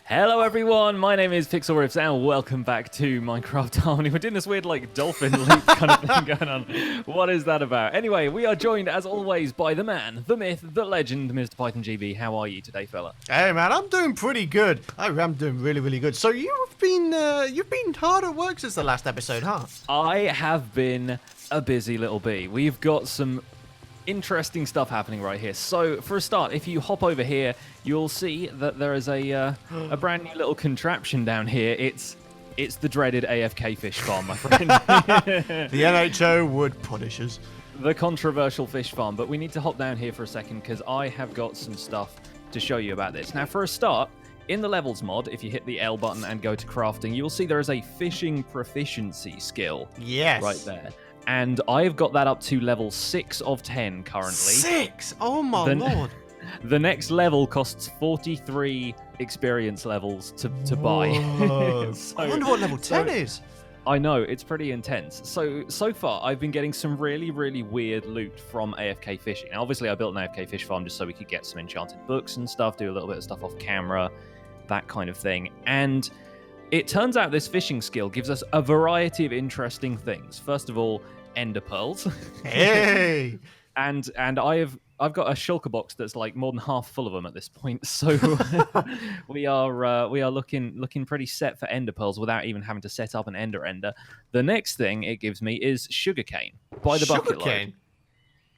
Hello everyone, my name is Pixel Riffs and welcome back to Minecraft Harmony. We're doing this weird like dolphin leap kind of thing going on. What is that about? Anyway, we are joined as always by the man, the myth, the legend, Mr. PythonGB. How are you today, fella? Hey man, I'm doing pretty good. I'm doing really good. So you've been hard at work since the last episode, huh? I have been a busy little bee. We've got some interesting stuff happening right here. So for a start, if you hop over here, you'll see that there is a brand new little contraption down here. It's the dreaded AFK fish farm, my friend. The NHO would punish us. The controversial fish farm. But we need to hop down here for a second because I have got some stuff to show you about this. Now, for a start, in the levels mod, if you hit the L button and go to crafting, you will see there is a fishing proficiency skill. Yes. Right there. And I've got that up to level 6 of 10 currently. 6? Oh my lord. The next level costs 43 experience levels to buy. So, I wonder what level 10 is. I know, it's pretty intense. So far, I've been getting some really weird loot from AFK fishing. Now, obviously, I built an AFK fish farm just so we could get some enchanted books and stuff, do a little bit of stuff off camera, that kind of thing. And it turns out this fishing skill gives us a variety of interesting things. First of all, ender pearls. Hey! and I've got a shulker box that's like more than half full of them at this point. So we are looking pretty set for ender pearls without even having to set up an ender. The next thing it gives me is sugarcane by the bucket load.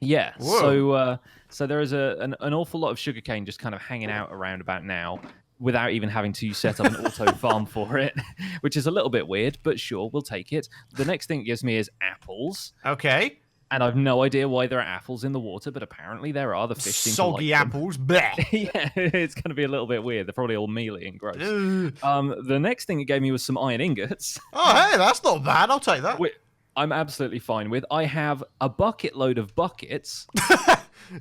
Yeah. Whoa. So there is an awful lot of sugarcane just kind of hanging out around about now, without even having to set up an auto farm for it, which is a little bit weird, but sure, we'll take it. The next thing it gives me is apples. Okay. And I've no idea why there are apples in the water, but apparently there are. The fish seem to like soggy apples. Bleh. Yeah, it's going to be a little bit weird. They're probably all mealy and gross. The next thing it gave me was some iron ingots. Oh, hey, that's not bad. I'll take that. I'm absolutely fine with. I have a bucket load of buckets.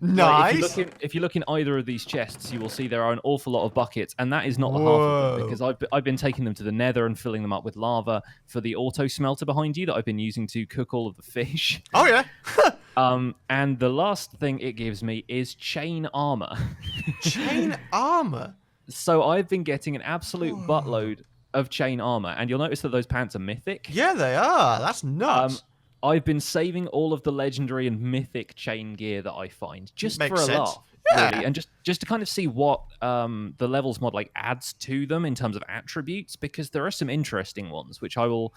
Nice. If you look in either of these chests, you will see there are an awful lot of buckets, and that is not the half of them, because I've been taking them to the Nether and filling them up with lava for the auto-smelter behind you that I've been using to cook all of the fish. Oh, yeah. And the last thing it gives me is chain armor. Chain armor? So I've been getting an absolute buttload of chain armor, and you'll notice that those pants are mythic. Yeah, they are. That's nuts. I've been saving all of the legendary and mythic chain gear that I find just for a laugh, really, and just to kind of see what the levels mod like adds to them in terms of attributes, because there are some interesting ones which I will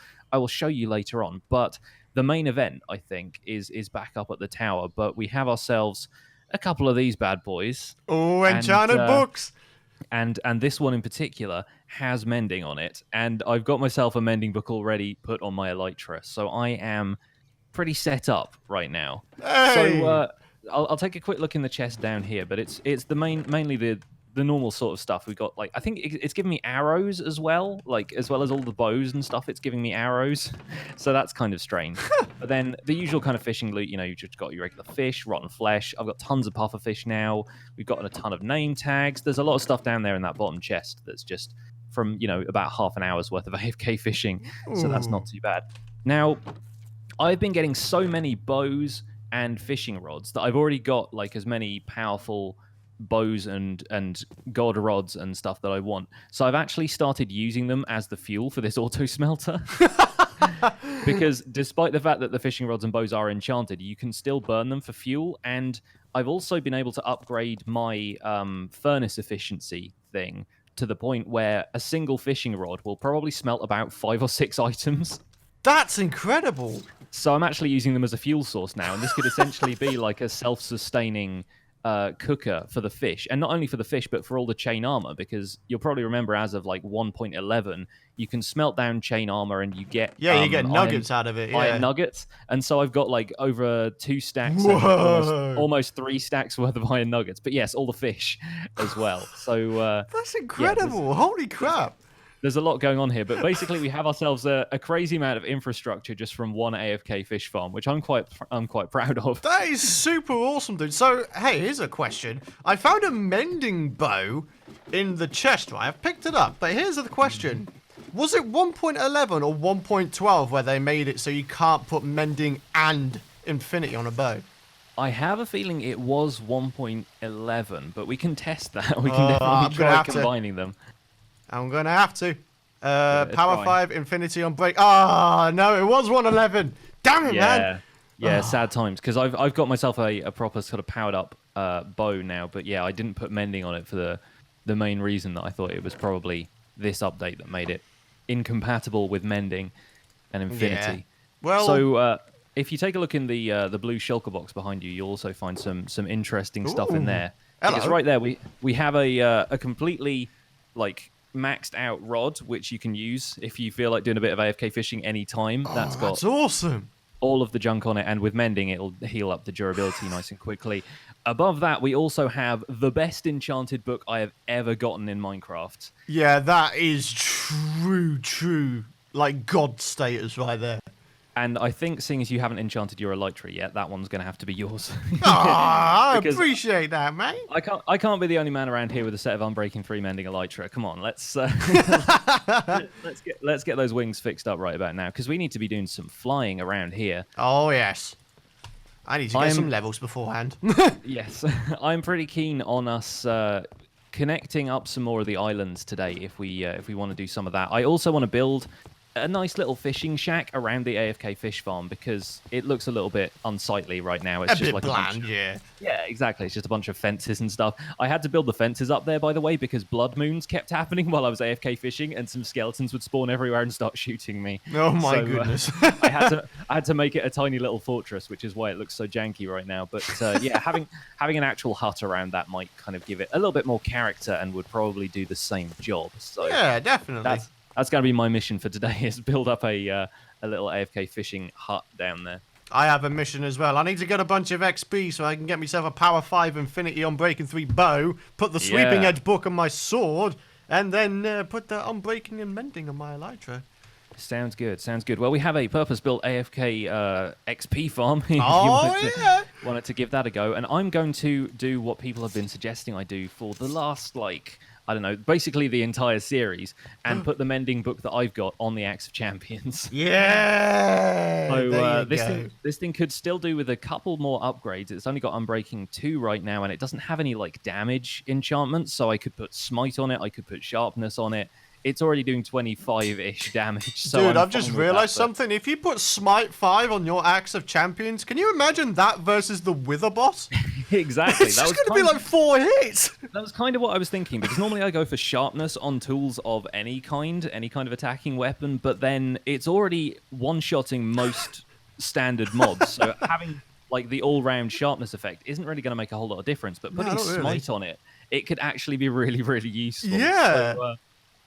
show you later on. But the main event, I think, is back up at the tower, but we have ourselves a couple of these bad boys. Oh, enchanted books. And this one in particular has mending on it, and I've got myself a mending book already put on my elytra, so I am pretty set up right now. Hey! So I'll take a quick look in the chest down here, but it's mainly the normal sort of stuff. We got, like, I think it's giving me arrows as well as all the bows and stuff. It's giving me arrows, so that's kind of strange. But then the usual kind of fishing loot, you've just got your regular fish, rotten flesh. I've got tons of puffer fish now. We've got a ton of name tags. There's a lot of stuff down there in that bottom chest that's just from about half an hour's worth of AFK fishing, so that's not too bad. Now, I've been getting so many bows and fishing rods that I've already got like as many powerful bows and god rods and stuff that I want. So I've actually started using them as the fuel for this auto smelter. Because despite the fact that the fishing rods and bows are enchanted, you can still burn them for fuel. And I've also been able to upgrade my furnace efficiency thing to the point where a single fishing rod will probably smelt about 5 or 6 items. That's incredible. So I'm actually using them as a fuel source now, and this could essentially be like a self-sustaining cooker for the fish, and not only for the fish, but for all the chain armor, because you'll probably remember as of like 1.11, you can smelt down chain armor and you get you get nuggets out of it. Yeah. Iron nuggets, and so I've got like over 2 stacks, almost 3 stacks worth of iron nuggets. But yes, all the fish as well. So that's incredible! Yeah, holy crap! There's a lot going on here, but basically we have ourselves a crazy amount of infrastructure just from one AFK fish farm, which I'm quite proud of. That is super awesome, dude. So, hey, here's a question. I found a mending bow in the chest, right? I've picked it up, but here's the question. Was it 1.11 or 1.12 where they made it so you can't put mending and infinity on a bow? I have a feeling it was 1.11, but we can test that. We can definitely try combining them. I'm going to have to. Power try. 5, Infinity on break. Ah, no, it was 111. Damn it, man. Yeah, sad times. Because I've got myself a proper sort of powered up bow now. But yeah, I didn't put mending on it for the main reason that I thought it was probably this update that made it incompatible with mending and Infinity. Yeah. Well, so if you take a look in the blue shulker box behind you, you'll also find some interesting stuff in there. Hello. Because right there we have a completely like maxed out rod which you can use if you feel like doing a bit of AFK fishing anytime. That's awesome. All of the junk on it, and with mending it'll heal up the durability nice and quickly. Above that, we also have the best enchanted book I have ever gotten in Minecraft. Yeah, that is true. Like God status right there. And I think, seeing as you haven't enchanted your elytra yet, that one's going to have to be yours. I appreciate that, mate. I can't be the only man around here with a set of Unbreaking 3 mending elytra. Come on, let's get those wings fixed up right about now, because we need to be doing some flying around here. Oh yes, I need to get some levels beforehand. Yes, I'm pretty keen on us connecting up some more of the islands today if we want to do some of that. I also want to build a nice little fishing shack around the AFK fish farm because it looks a little bit unsightly right now. It's a just bit like bland, yeah, exactly. It's just a bunch of fences and stuff. I had to build the fences up there, by the way, because blood moons kept happening while I was AFK fishing, and some skeletons would spawn everywhere and start shooting me. Oh my goodness! I had to make it a tiny little fortress, which is why it looks so janky right now. But yeah, having an actual hut around that might kind of give it a little bit more character and would probably do the same job. So yeah, definitely. That's going to be my mission for today, is build up a little AFK fishing hut down there. I have a mission as well. I need to get a bunch of XP so I can get myself a Power 5 Infinity Unbreaking 3 bow, put the Sweeping Edge book on my sword, and then put the Unbreaking and Mending on my elytra. Sounds good. Well, we have a purpose-built AFK XP farm. Wanted to give that a go. And I'm going to do what people have been suggesting I do for the last, I don't know, basically the entire series, and put the mending book that I've got on the Axe of Champions. Yeah. So this thing could still do with a couple more upgrades. It's only got Unbreaking 2 right now, and it doesn't have any damage enchantments. So I could put Smite on it. I could put Sharpness on it. It's already doing 25-ish damage. So dude, I've just realized something. If you put Smite 5 on your Axe of Champions, can you imagine that versus the Wither boss? Exactly. It's just going to be 4 hits. That was kind of what I was thinking, because normally I go for sharpness on tools of any kind of attacking weapon, but then it's already one-shotting most standard mobs. So having the all-round sharpness effect isn't really going to make a whole lot of difference, but putting Smite on it, it could actually be really, really useful. Yeah. So,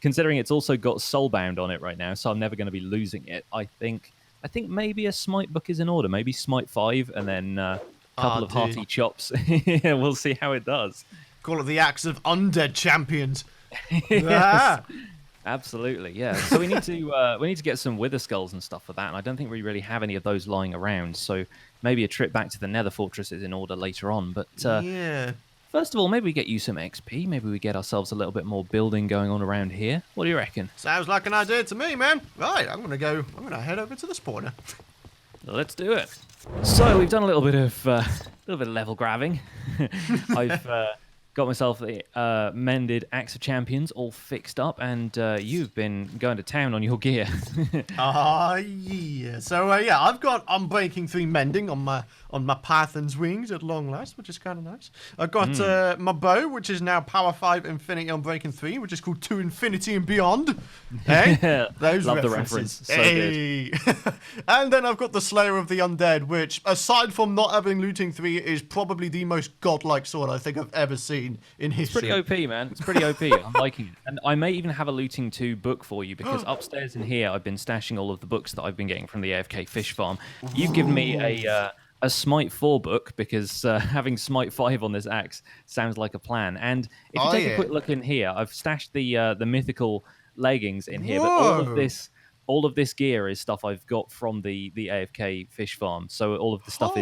considering it's also got Soulbound on it right now, so I'm never going to be losing it. I think maybe a Smite book is in order. Maybe Smite 5 and then a couple of hearty chops. We'll see how it does. Call it the Axe of Undead Champions. Yes. Absolutely, yeah. So we need to get some Wither Skulls and stuff for that, and I don't think we really have any of those lying around. So maybe a trip back to the Nether Fortress is in order later on. But yeah. First of all, maybe we get you some XP. Maybe we get ourselves a little bit more building going on around here. What do you reckon? Sounds like an idea to me, man. Right, I'm gonna head over to the spawner. Let's do it. So we've done a little bit of level grabbing. I've got myself a mended Axe of Champions all fixed up, and you've been going to town on your gear. Yeah. So yeah, I've got Unbreaking 3 mending on my Python's wings at long last, which is kind of nice. I've got my bow, which is now Power 5 Infinity Unbreaking 3, which is called To Infinity and Beyond. Hey, those love references. The reference. So good. And then I've got the Slayer of the Undead, which, aside from not having looting 3, is probably the most godlike sword I think I've ever seen in history. It's pretty OP, man. It's pretty OP. I'm liking it. And I may even have a looting 2 book for you, because upstairs in here I've been stashing all of the books that I've been getting from the AFK fish farm. You've given me a Smite 4 book, because having Smite 5 on this axe sounds like a plan. And if you take a quick look in here, I've stashed the mythical leggings in here, but all of this gear is stuff I've got from the AFK fish farm. So all of the stuff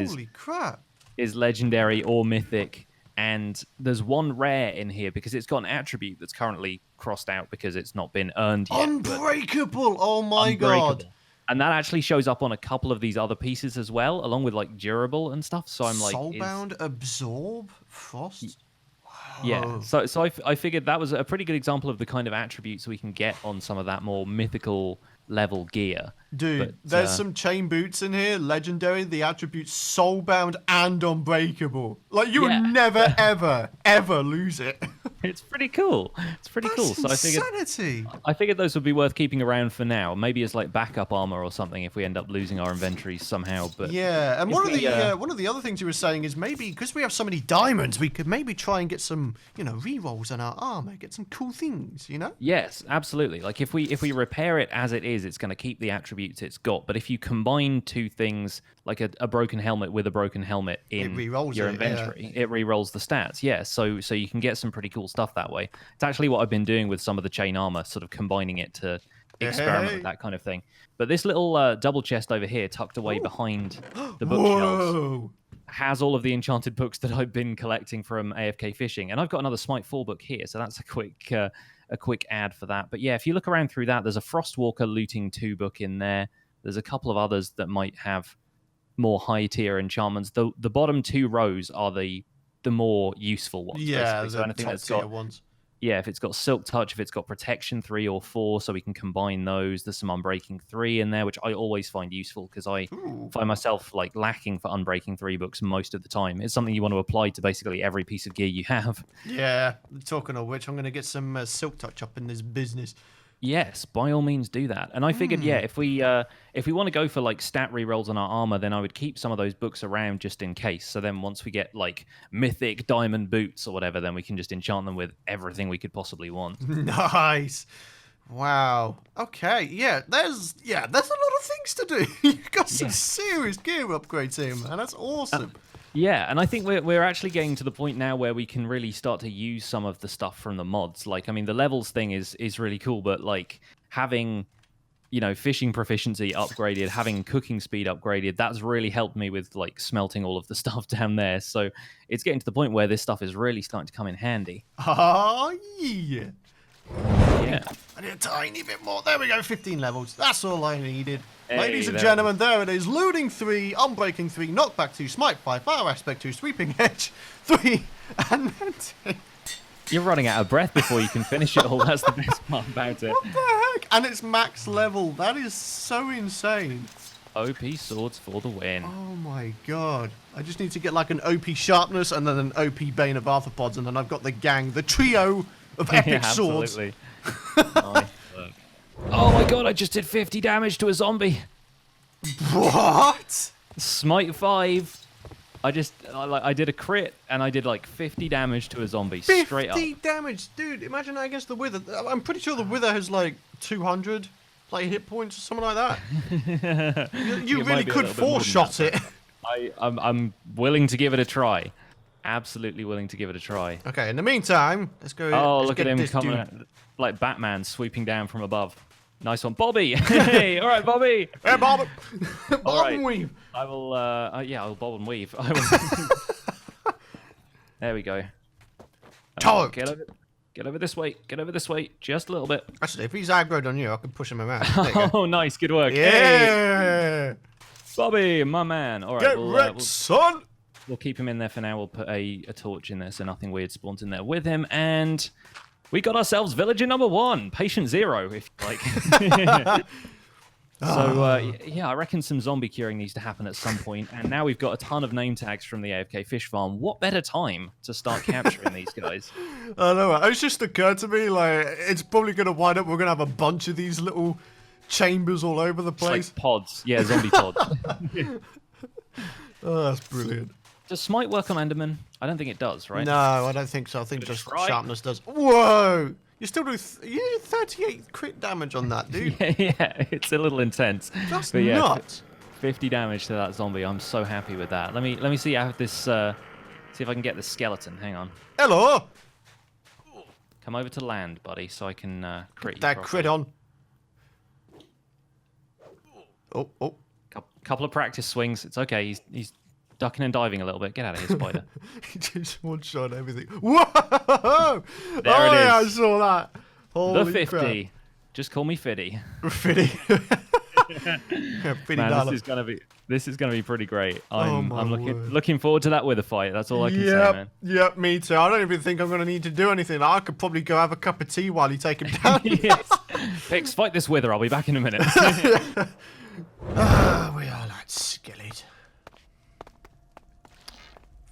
is legendary or mythic. And there's one rare in here because it's got an attribute that's currently crossed out because it's not been earned yet. Unbreakable! Oh my god! And that actually shows up on a couple of these other pieces as well, along with durable and stuff. So I'm like, Soulbound, Absorb, Frost. Yeah, so I figured that was a pretty good example of the kind of attributes we can get on some of that more mythical level gear. Dude, But, there's some chain boots in here, legendary. The attributes soulbound and unbreakable. Like you Yeah. would never, ever, ever lose it. It's pretty cool. It's pretty cool. So Insanity. I figured those would be worth keeping around for now. Maybe as like backup armor or something if we end up losing our inventories somehow. But Yeah, and one of the other things you were saying is maybe because we have so many diamonds, we could maybe try and get some, rerolls on our armor, get some cool things, Yes, absolutely. Like if we repair it as it is, it's going to keep the attributes it's got. But if you combine two things, like a broken helmet with a broken helmet in your inventory, it re-rolls the stats. Yeah, so you can get some pretty cool stuff that way. It's actually what I've been doing with some of the chain armor, sort of combining it to experiment with that kind of thing. But this little double chest over here, tucked away behind the bookshelves, has all of the enchanted books that I've been collecting from AFK fishing, and I've got another Smite 4 book here, so that's a quick ad for that. But yeah, if you look around through that, there's a Frostwalker Looting 2 book in there. There's a couple of others that might have more high tier enchantments. The bottom two rows are the more useful ones. Yeah, so anything that's got ones. Yeah, if it's got Silk Touch, if it's got Protection 3 or 4, so we can combine those. There's some Unbreaking 3 in there, which I always find useful because I find myself like lacking for Unbreaking 3 books most of the time. It's something you want to apply to basically every piece of gear you have. Yeah, talking of which, I'm going to get some Silk Touch up in this business. Yes, by all means do that. And I figured, yeah, if we want to go for like stat rerolls on our armor, then I would keep some of those books around just in case. So then once we get like mythic diamond boots or whatever, then we can just enchant them with everything we could possibly want. Nice. Wow. Okay. Yeah, there's a lot of things to do. You've got some serious gear upgrades here, man. That's awesome. Yeah, and I think we're actually getting to the point now where we can really start to use some of the stuff from the mods. Like, I mean, the levels thing is really cool, but like having, fishing proficiency upgraded, having cooking speed upgraded, that's really helped me with like smelting all of the stuff down there. So it's getting to the point where this stuff is really starting to come in handy. Oh, yeah. Yeah. I need a tiny bit more. There we go, 15 levels. That's all I needed. Hey, ladies and gentlemen, there it is. Looting 3, Unbreaking 3, Knockback 2, Smite 5, Fire Aspect 2, Sweeping Edge 3, and then 10. You're running out of breath before you can finish it all. That's the best part about it. What the heck? And it's max level. That is so insane. OP swords for the win. Oh my god. I just need to get like an OP Sharpness and then an OP Bane of Arthropods, and then I've got the gang, the trio of epic swords. Nice work. Oh my god, I just did 50 damage to a zombie. What? Smite 5. I did a crit and I did like 50 damage to a zombie 50 straight up. damage, dude. Imagine that against the Wither. I'm pretty sure the Wither has like 200 like hit points or something like that. you really could four-shot it. I'm willing to give it a try. Absolutely willing to give it a try. Okay, in the meantime, let's go. Oh, look at him coming like Batman sweeping down from above. Nice one, Bobby. Hey, all right, Bobby. Hey, Bob. Bob and weave. I will. I'll bob and weave. There we go. Get over this way. Get over this way. Just a little bit. Actually, if he's aggroed on you, I can push him around. Oh, nice. Good work. Yeah. Hey. Bobby, my man. All right. Get wrecked, son. We'll keep him in there for now. We'll put a torch in there so nothing weird spawns in there with him. And we got ourselves villager number 1, patient 0, if you like. So, yeah, I reckon some zombie curing needs to happen at some point. And now we've got a ton of name tags from the AFK fish farm. What better time to start capturing these guys? I know. It's just occurred to me, like, it's probably going to wind up, we're going to have a bunch of these little chambers all over the place. Like pods. Yeah, zombie pods. Oh, that's brilliant. Does Smite work on Enderman? I don't think it does, right? No, I don't think so. I think just Sharpness does. Whoa! You still do you do 38 crit damage on that, dude. Yeah, it's a little intense. That's but yeah, nuts. 50 damage to that zombie. I'm so happy with that. Let me see how this. See if I can get the skeleton. Hang on. Hello. Come over to land, buddy, so I can crit you that properly. crit on. Oh. Couple of practice swings. It's okay. He's ducking and diving a little bit. Get out of here, spider. He just one-shot everything. Whoa! There it is. Yeah, I saw that. Holy the 50. Crap. Just call me Fiddy. Fiddy. $50. Man, this is gonna be pretty great. I'm word. looking forward to that wither fight. That's all I can say, man. Yep, me too. I don't even think I'm gonna need to do anything. I could probably go have a cup of tea while you take him down. Yes. Pix, fight this wither. I'll be back in a minute. We are like skellies.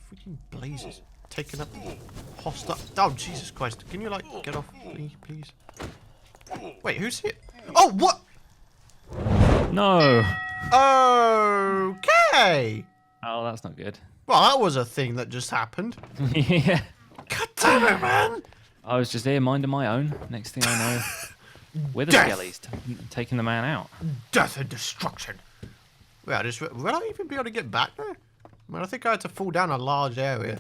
Freaking blazes. Taking up hostile. Oh, Jesus Christ. Can you, like, get off, please? Wait, who's here? Oh, what? No. Okay. Oh, that's not good. Well, that was a thing that just happened. Yeah. God damn it, man. I was just here minding my own. Next thing I know, wither Death. skellies taking the man out. Death and destruction. Well, will I even be able to get back there? I mean, I think I had to fall down a large area.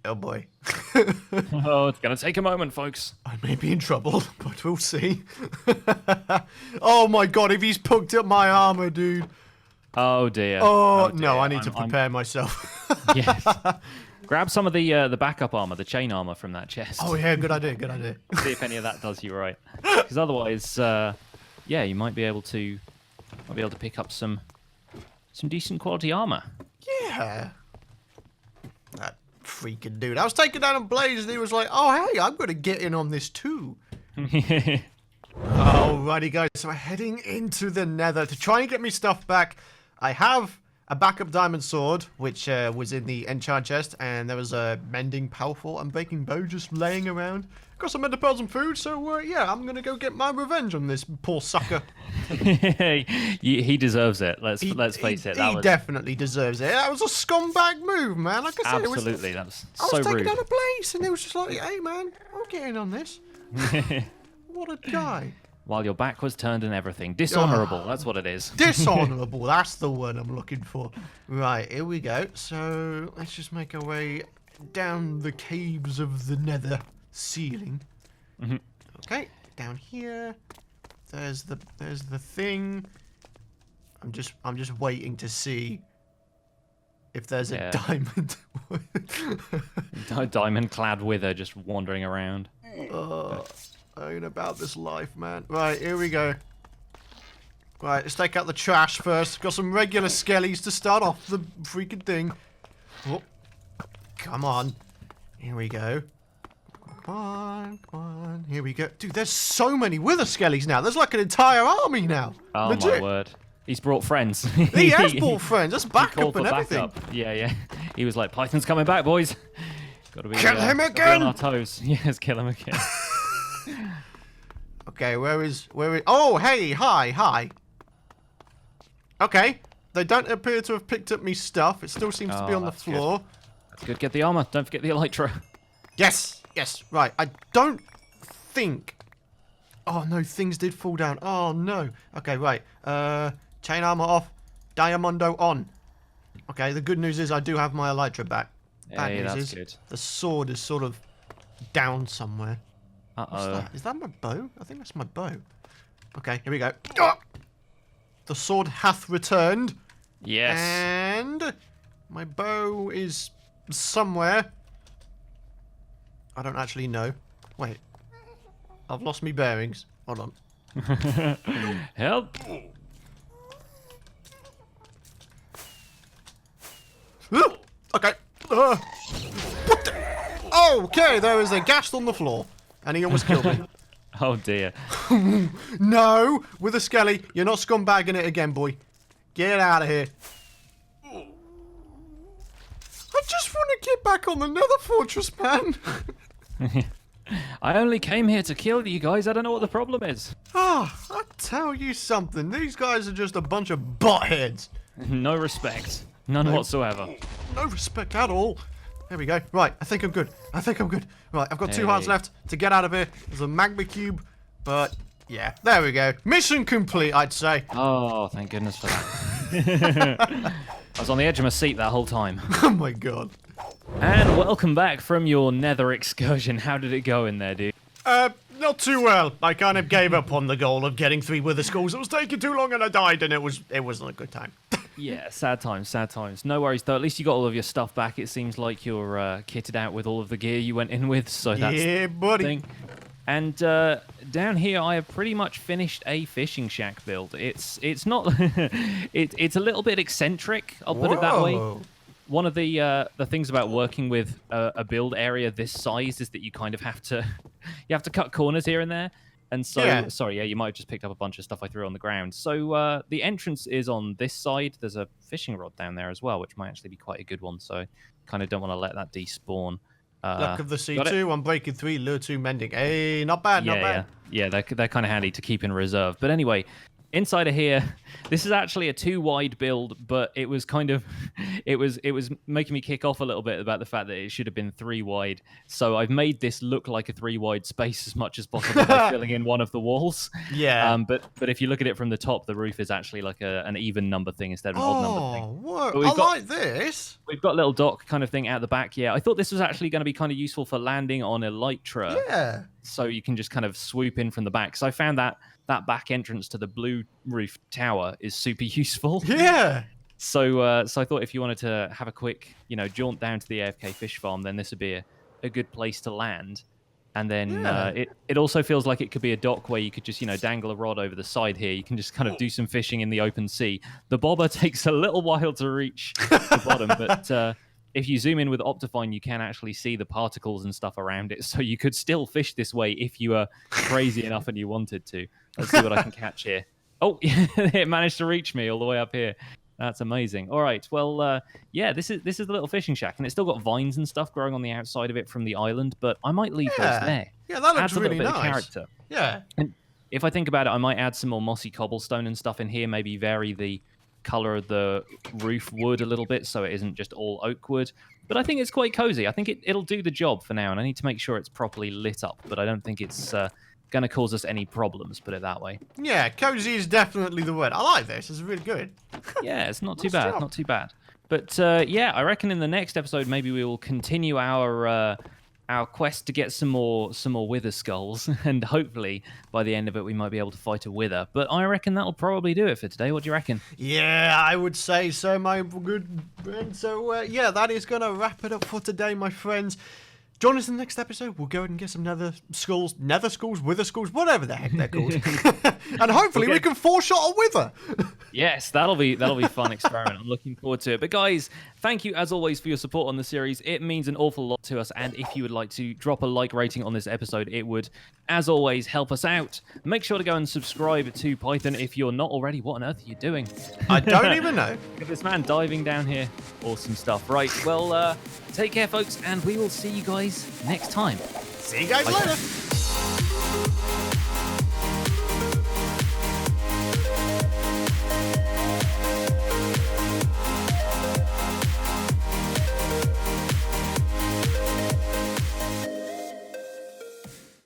Oh boy. Oh, it's gonna take a moment, folks. I may be in trouble, but we'll see. Oh my god, if he's picked up my armor, dude. Oh dear. Oh, dear. no, I need to prepare myself. Yes. Grab some of the backup armor, the chain armor from that chest. Oh yeah, good idea, good idea. See if any of that does you right. Because otherwise, yeah, you might be able to pick up some decent quality armor. Yeah. That freaking dude. I was taking down a blaze and he was like, oh hey, I'm gonna get in on this too. Alrighty guys, so we're heading into the Nether to try and get me stuff back. I have a backup diamond sword, which was in the enchant chest, and there was a mending powerful and baking bow just laying around. Got some ender pearls and food, so yeah, I'm gonna go get my revenge on this poor sucker. He deserves it. Let's face it. He definitely deserves it. That was a scumbag move, man. Like I said, absolutely. That was I so was taking rude. down a blaze, and it was just like, hey man, I'm getting on this. What a guy. While your back was turned and everything. Dishonorable, that's what it is. Dishonorable, that's the word I'm looking for. Right, here we go. So let's just make our way down the caves of the Nether ceiling. Okay, down here. There's the thing. I'm just waiting to see if there's a diamond. Diamond-clad wither just wandering around. I ain't about this life, man. Right, here we go. Right, let's take out the trash first. Got some regular skellies to start off the freaking thing. Oh, come on. Here we go. Come on, come on. Here we go. Dude, there's so many wither skellies now. There's like an entire army now. Oh Legit. my word. He's brought friends. He has brought friends. That's backup and everything. Backup. Yeah. He was like, Python's coming back, boys. Gotta be, kill him gotta be again! on our toes. Yes, kill him again. Okay, where is... Oh, hey, hi. Okay, they don't appear to have picked up me stuff. It still seems to be on the floor. Good. That's good. Get the armor. Don't forget the elytra. Yes, right. I don't think... Oh, no, things did fall down. Oh, no. Okay, right. Chain armor off. Diamondo on. Okay, the good news is I do have my elytra back. Bad news that's is good. the sword is sort of down somewhere. What's Uh-oh. that? Is that my bow? I think that's my bow. Okay, here we go. Ah! The sword hath returned. Yes. And my bow is somewhere. I don't actually know. Wait. I've lost me bearings. Hold on. Help. Okay. What the? Okay, there is a ghast on the floor. And he almost killed me. Oh dear. No! With a skelly. You're not scumbagging it again, boy. Get out of here. I just want to get back on the Nether Fortress, man. I only came here to kill you guys. I don't know what the problem is. Ah, I tell you something. These guys are just a bunch of buttheads. No respect. None whatsoever. No respect at all. There we go. Right, I think I'm good. Right, I've got 2 hearts left to get out of here. There's a magma cube, but yeah, there we go. Mission complete, I'd say. Oh, thank goodness for that. I was on the edge of my seat that whole time. Oh my god. And welcome back from your Nether excursion. How did it go in there, dude? Not too well. I kind of gave up on the goal of getting 3 wither skulls. It was taking too long and I died, and it wasn't a good time. Yeah, sad times, sad times. No worries though. At least you got all of your stuff back. It seems like you're kitted out with all of the gear you went in with. So that's yeah, buddy. thing. And down here, I have pretty much finished a fishing shack build. It's not it's a little bit eccentric. I'll put it that way. Whoa. One of the things about working with a build area this size is that you kind of have to cut corners here and there. And so, Yeah. sorry, yeah, you might have just picked up a bunch of stuff I threw on the ground. So the entrance is on this side. There's a fishing rod down there as well, which might actually be quite a good one. So kind of don't want to let that despawn. Luck of the got it? C2, I'm breaking 3, lure 2 mending. Hey, not bad, not bad. Yeah, they're kind of handy to keep in reserve. But anyway, inside of here, this is actually a 2 wide build, but it was kind of, it was making me kick off a little bit about the fact that it should have been 3 wide. So I've made this look like a 3 wide space as much as possible by filling in one of the walls. Yeah. But if you look at it from the top, the roof is actually like an even number thing instead of an odd number thing. Whoa. I like this. We've got a little dock kind of thing out the back. Yeah, I thought this was actually going to be kind of useful for landing on elytra. Yeah. So you can just kind of swoop in from the back. So I found that back entrance to the blue roof tower is super useful. Yeah. So I thought if you wanted to have a quick, jaunt down to the AFK fish farm, then this would be a good place to land. And then it also feels like it could be a dock where you could just, dangle a rod over the side here. You can just kind of do some fishing in the open sea. The bobber takes a little while to reach the bottom, but if you zoom in with Optifine, you can actually see the particles and stuff around it. So you could still fish this way if you were crazy enough and you wanted to. Let's see what I can catch here. Oh, it managed to reach me all the way up here. That's amazing. All right, well, yeah, this is the little fishing shack, and it's still got vines and stuff growing on the outside of it from the island, but I might leave those there. Yeah, that looks Adds a really little bit nice. of character. Yeah. And if I think about it, I might add some more mossy cobblestone and stuff in here, maybe vary the color of the roof wood a little bit so it isn't just all oak wood. But I think it's quite cozy. I think it'll do the job for now, and I need to make sure it's properly lit up, but I don't think it's going to cause us any problems, put it that way. Yeah, cozy is definitely the word. I like this. It's really good. Yeah, it's not too Nice bad. job. Not too bad. But yeah, I reckon in the next episode maybe we will continue our quest to get some more wither skulls, and hopefully by the end of it we might be able to fight a wither. But I reckon that'll probably do it for today. What do you reckon? Yeah, I would say so, my good friend. So, yeah, that is going to wrap it up for today, my friends. Join us in the next episode. We'll go ahead and get some nether skulls, wither skulls, whatever the heck they're called. And hopefully we can four-shot a wither. Yes, that'll be a fun experiment. I'm looking forward to it. But guys, thank you as always for your support on the series. It means an awful lot to us. And if you would like to drop a like rating on this episode, it would, as always, help us out. Make sure to go and subscribe to Python if you're not already. What on earth are you doing? I don't even know. Look at this man diving down here. Awesome stuff. Right, well, take care, folks, and we will see you guys next time. See you guys later.